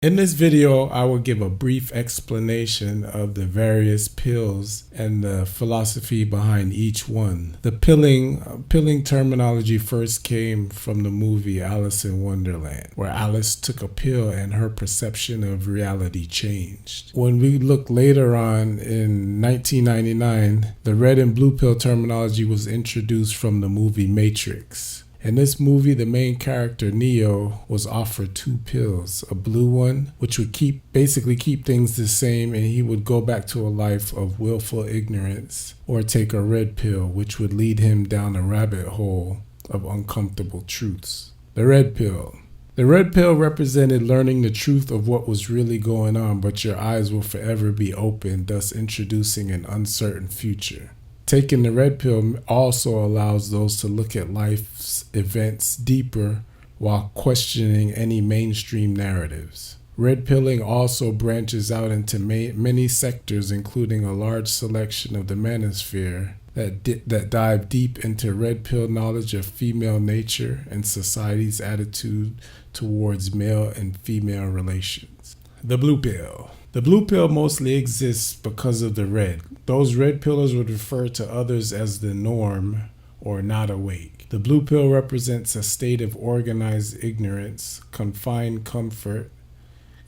In this video, I will give a brief explanation of the various pills and the philosophy behind each one. The pilling terminology first came from the movie Alice in Wonderland, where Alice took a pill and her perception of reality changed. When we look later on in 1999, the red and blue pill terminology was introduced from the movie Matrix. In this movie, the main character, Neo, was offered two pills, a blue one, which would basically keep things the same, and he would go back to a life of willful ignorance, or take a red pill, which would lead him down a rabbit hole of uncomfortable truths. The red pill. The red pill represented learning the truth of what was really going on, but your eyes will forever be open, thus introducing an uncertain future. Taking the red pill also allows those to look at life's events deeper while questioning any mainstream narratives. Red pilling also branches out into many sectors, including a large selection of the manosphere that dive deep into red pill knowledge of female nature and society's attitude towards male and female relations. The blue pill. The blue pill mostly exists because of the red. Those red pillers would refer to others as the norm or not awake. The blue pill represents a state of organized ignorance, confined comfort,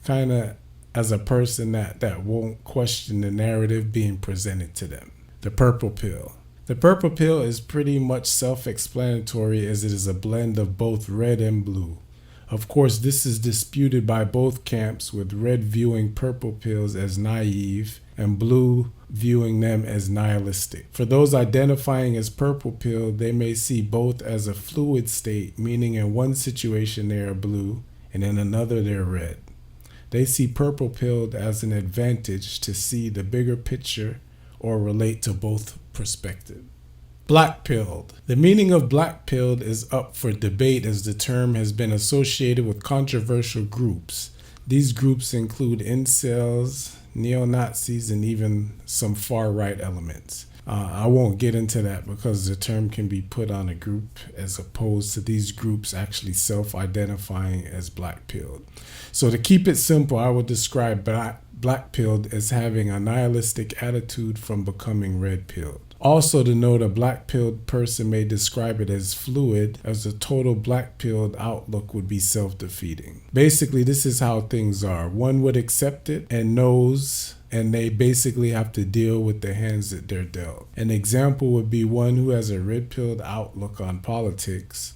kind of as a person that won't question the narrative being presented to them. The purple pill. The purple pill is pretty much self-explanatory, as it is a blend of both red and blue. Of course, this is disputed by both camps, with red viewing purple pills as naive and blue viewing them as nihilistic. For those identifying as purple pill, they may see both as a fluid state, meaning in one situation they are blue and in another they're red. They see purple pilled as an advantage to see the bigger picture or relate to both perspectives. Black pilled. The meaning of black pilled is up for debate, as the term has been associated with controversial groups. These groups include incels, neo-Nazis, and even some far-right elements. I won't get into that because the term can be put on a group as opposed to these groups actually self-identifying as black pilled. So to keep it simple, I would describe black pilled as having a nihilistic attitude from becoming red pilled. Also to note, a black-pilled person may describe it as fluid, as a total black-pilled outlook would be self-defeating. Basically, this is how things are. One would accept it and knows, and they basically have to deal with the hands that they're dealt. An example would be one who has a red-pilled outlook on politics,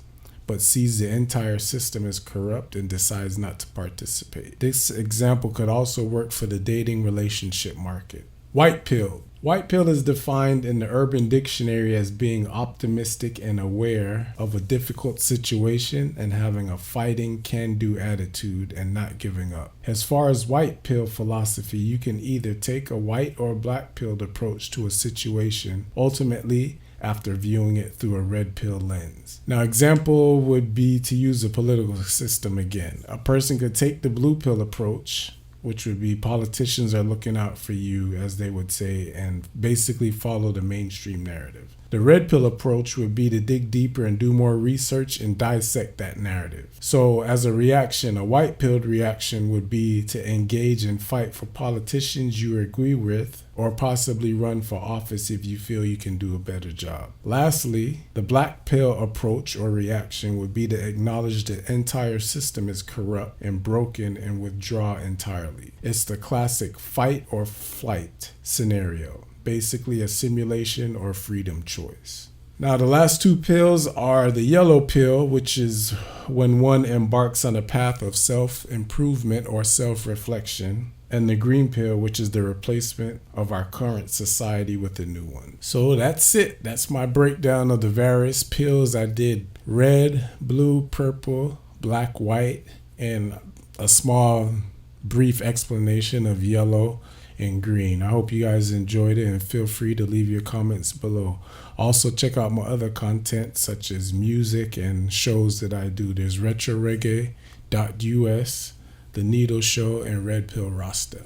but sees the entire system as corrupt and decides not to participate. This example could also work for the dating relationship market. White-pilled. White pill is defined in the Urban Dictionary as being optimistic and aware of a difficult situation and having a fighting, can-do attitude and not giving up. As far as white pill philosophy, you can either take a white or black pilled approach to a situation, ultimately after viewing it through a red pill lens. Now, example would be to use the political system again. A person could take the blue pill approach, which would be politicians are looking out for you, as they would say, and basically follow the mainstream narrative. The red pill approach would be to dig deeper and do more research and dissect that narrative. So as a reaction, a white pilled reaction would be to engage and fight for politicians you agree with, or possibly run for office if you feel you can do a better job. Lastly, the black pill approach or reaction would be to acknowledge the entire system is corrupt and broken and withdraw entirely. It's the classic fight or flight scenario. Basically a simulation or freedom choice. Now, the last two pills are the yellow pill, which is when one embarks on a path of self-improvement or self-reflection, and the green pill, which is the replacement of our current society with a new one. So that's it. That's my breakdown of the various pills. I did red, blue, purple, black, white, and a small brief explanation of yellow and green. I hope you guys enjoyed it, and feel free to leave your comments below. Also, check out my other content such as music and shows that I do. There's retroreggae.us, The Needle Show, and Red Pill Rasta.